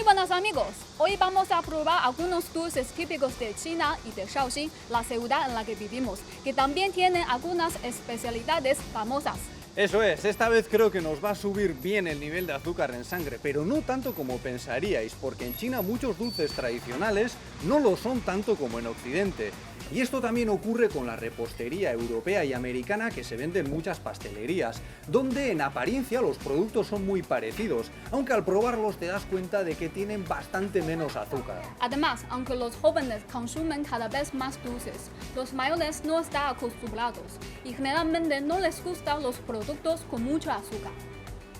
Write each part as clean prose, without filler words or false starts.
buenos amigos, hoy vamos a probar algunos dulces típicos de China y de Shaoxing, la ciudad en la que vivimos, que también tienen algunas especialidades famosas. Eso es, esta vez creo que nos va a subir bien el nivel de azúcar en sangre, pero no tanto como pensaríais, porque en China muchos dulces tradicionales no lo son tanto como en Occidente. Y esto también ocurre con la repostería europea y americana que se vende en muchas pastelerías, donde en apariencia los productos son muy parecidos, aunque al probarlos te das cuenta de que tienen bastante menos azúcar. Además, aunque los jóvenes consumen cada vez más dulces, los mayores no están acostumbrados y generalmente no les gustan los productos con mucho azúcar.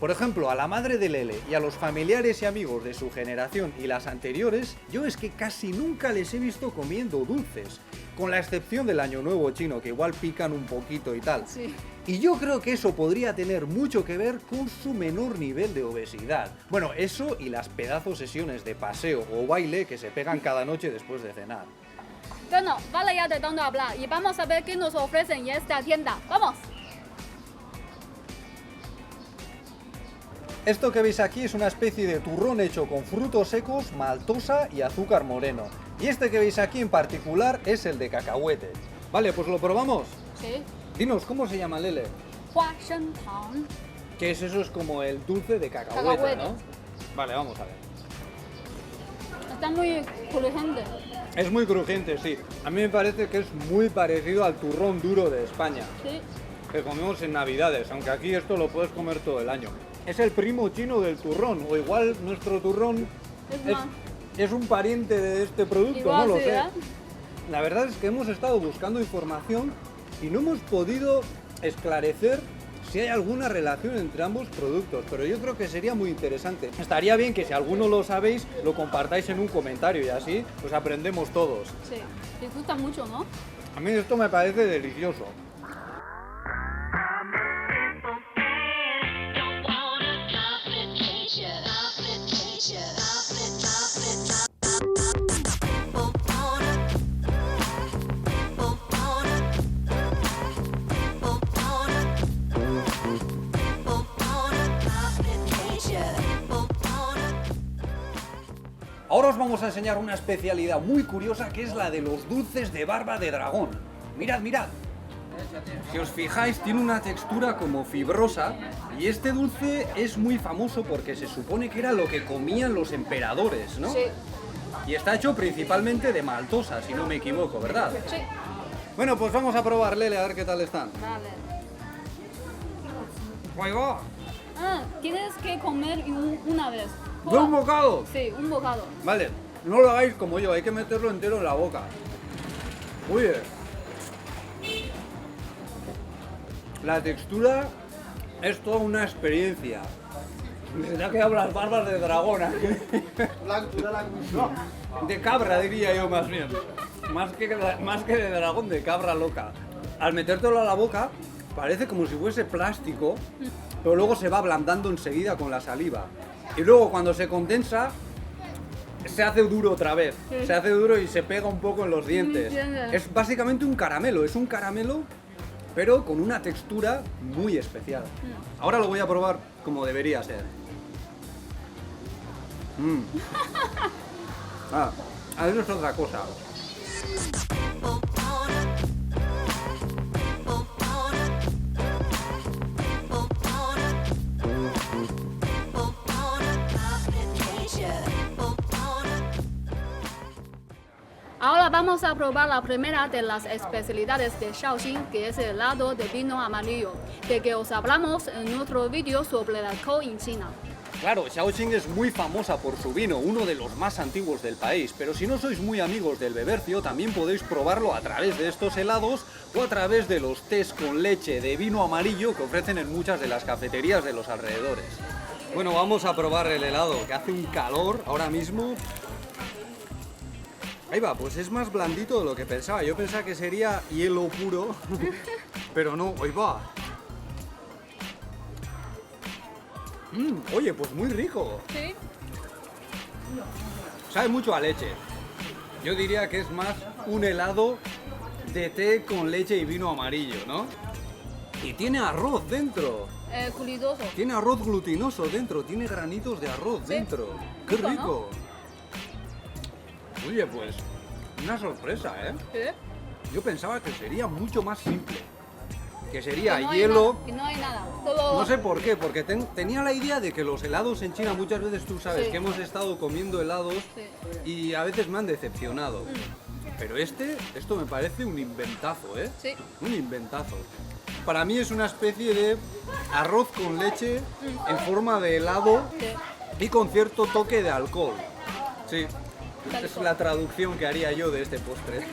Por ejemplo, a la madre de Lele y a los familiares y amigos de su generación y las anteriores, yo es que casi nunca les he visto comiendo dulces, con la excepción del Año Nuevo chino, que igual pican un poquito y tal. Sí. Y yo creo que eso podría tener mucho que ver con su menor nivel de obesidad. Bueno, eso y las pedazos sesiones de paseo o baile que se pegan cada noche después de cenar. Bueno, vale ya de tanto hablar y vamos a ver qué nos ofrecen en esta tienda. ¡Vamos! Esto que veis aquí es una especie de turrón hecho con frutos secos, maltosa y azúcar moreno. Y este que veis aquí en particular es el de cacahuete. Vale, pues lo probamos. Sí. Dinos, ¿cómo se llama, Lele? Huashentang. ¿Qué es eso? Es como el dulce de cacahuete, Cacahuete. ¿no? Vale, vamos a ver. Está muy crujiente. Es muy crujiente, sí. A mí me parece que es muy parecido al turrón duro de España, Sí. que comemos en Navidades, aunque aquí esto lo puedes comer todo el año. Es el primo chino del turrón, o igual nuestro turrón es un pariente de este producto, Igual no lo sí, sé. ¿eh? La verdad es que hemos estado buscando información y no hemos podido esclarecer si hay alguna relación entre ambos productos, pero yo creo que sería muy interesante. Estaría bien que si alguno lo sabéis, lo compartáis en un comentario y así pues aprendemos todos. Sí. Les gusta mucho, ¿no? A mí esto me parece delicioso. Ahora os vamos a enseñar una especialidad muy curiosa que es la de los dulces de barba de dragón. Mirad, mirad. Si os fijáis, tiene una textura como fibrosa y este dulce es muy famoso porque se supone que era lo que comían los emperadores, ¿no? Sí. Y está hecho principalmente de maltosa, si no me equivoco, ¿verdad? Sí. Bueno, pues vamos a probar, Lele, a ver qué tal están. Vale. ¡Ahí va! Ah, tienes que comer una vez. ¿De un bocado? Sí, un bocado. Vale, no lo hagáis como yo, hay que meterlo entero en la boca. Uy, la textura es toda una experiencia. Me tendrá que hablar barbas de dragón aquí. No, de cabra diría yo más bien. Más que de dragón, de cabra loca. Al metértelo a la boca parece como si fuese plástico, pero luego se va ablandando enseguida con la saliva. Y luego cuando se condensa, se hace duro otra vez. Se hace duro y se pega un poco en los dientes. Entiendo. Es básicamente un caramelo, es un caramelo, pero con una textura muy especial. Ahora lo voy a probar como debería ser. Eso es otra cosa. Ahora vamos a probar la primera de las especialidades de Shaoxing, que es el helado de vino amarillo, de que os hablamos en otro vídeo sobre el alcohol en China. Claro, Shaoxing es muy famosa por su vino, uno de los más antiguos del país, pero si no sois muy amigos del bebercio, también podéis probarlo a través de estos helados o a través de los tés con leche de vino amarillo que ofrecen en muchas de las cafeterías de los alrededores. Bueno, vamos a probar el helado, que hace un calor ahora mismo. Ahí va, pues es más blandito de lo que pensaba. Yo pensaba que sería hielo puro, pero no, ahí va. Oye, pues muy rico. Sí. Sabe mucho a leche. Yo diría que es más un helado de té con leche y vino amarillo, ¿no? Y tiene arroz dentro. Culidoso. Tiene arroz glutinoso dentro, tiene granitos de arroz Sí. dentro. ¡Qué Rico, ¿no? rico! Oye, pues, una sorpresa, ¿eh? ¿Sí? Yo pensaba que sería mucho más simple. Que sería Que no hay hielo. nada, que no hay nada. Solo... No sé por qué, porque tenía la idea de que los helados en China muchas veces tú sabes Sí. que hemos estado comiendo helados Sí. y a veces me han decepcionado. Pero esto me parece un inventazo, ¿eh? Sí. Un inventazo. Para mí es una especie de arroz con leche en forma de helado Sí. y con cierto toque de alcohol. Sí, Tal es cual. la traducción que haría yo de este postre.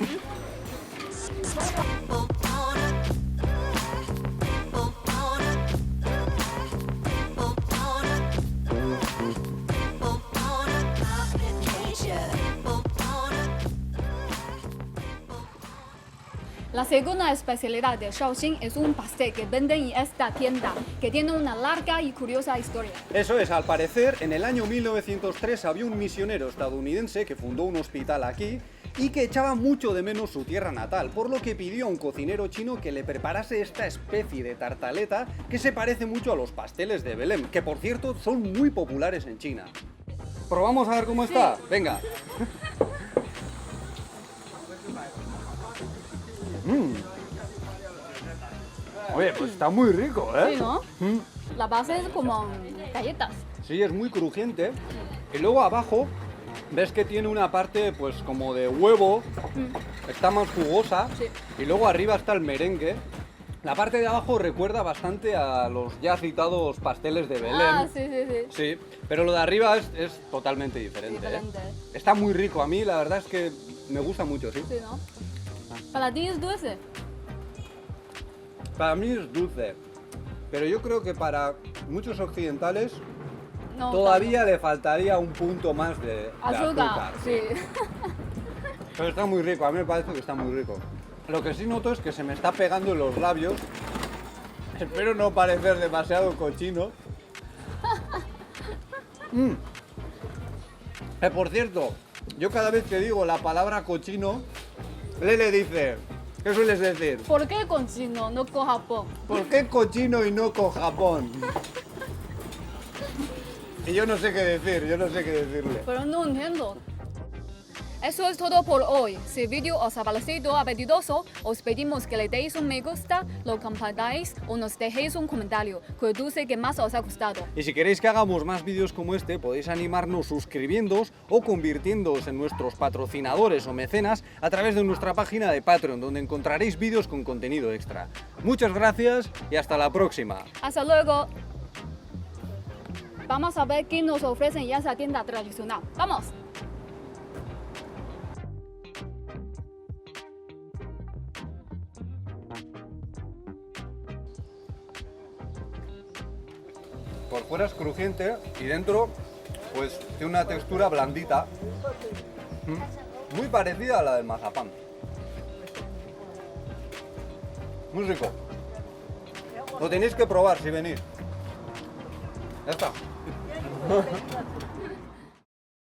La segunda especialidad de Shaoxing es un pastel que venden en esta tienda, que tiene una larga y curiosa historia. Eso es, al parecer, en el año 1903 había un misionero estadounidense que fundó un hospital aquí y que echaba mucho de menos su tierra natal, por lo que pidió a un cocinero chino que le preparase esta especie de tartaleta que se parece mucho a los pasteles de Belém, que por cierto son muy populares en China. ¿Probamos a ver cómo está? Venga. Oye, pues está muy rico, ¿eh? Sí, ¿no? Mm. La base es como galletas. Sí, es muy crujiente. Y luego abajo ves que tiene una parte pues como de huevo, está más jugosa. Sí. Y luego arriba está el merengue. La parte de abajo recuerda bastante a los ya citados pasteles de Belém. Ah, sí, sí, sí. Sí, pero lo de arriba es totalmente diferente. ¿eh? Diferente. Está muy rico, a mí la verdad es que me gusta mucho, sí. Sí, ¿no? Para ti es dulce. Para mí es dulce, pero yo creo que para muchos occidentales No, todavía le faltaría un punto más de azúcar. Sí. Pero está muy rico, a mí me parece que está muy rico. Lo que sí noto es que se me está pegando en los labios. Espero no parecer demasiado cochino. Por cierto, yo cada vez que digo la palabra cochino, Lele dice, ¿qué sueles decir? ¿Por qué con chino, no con Japón? ¿Por qué cochino y no con Japón? Y yo no sé qué decir, yo no sé qué decirle. Pero no entiendo. Eso es todo por hoy. Si el vídeo os ha parecido apetitoso, os pedimos que le deis un me gusta, lo compartáis o nos dejéis un comentario que dice que más os ha gustado. Y si queréis que hagamos más vídeos como este, podéis animarnos suscribiéndoos o convirtiéndoos en nuestros patrocinadores o mecenas a través de nuestra página de Patreon, donde encontraréis vídeos con contenido extra. Muchas gracias y hasta la próxima. Hasta luego. Vamos a ver qué nos ofrecen en esa tienda tradicional. ¡Vamos! Por fuera es crujiente y dentro pues tiene una textura blandita, muy parecida a la del mazapán. Muy rico. Lo tenéis que probar si venís. Ya está.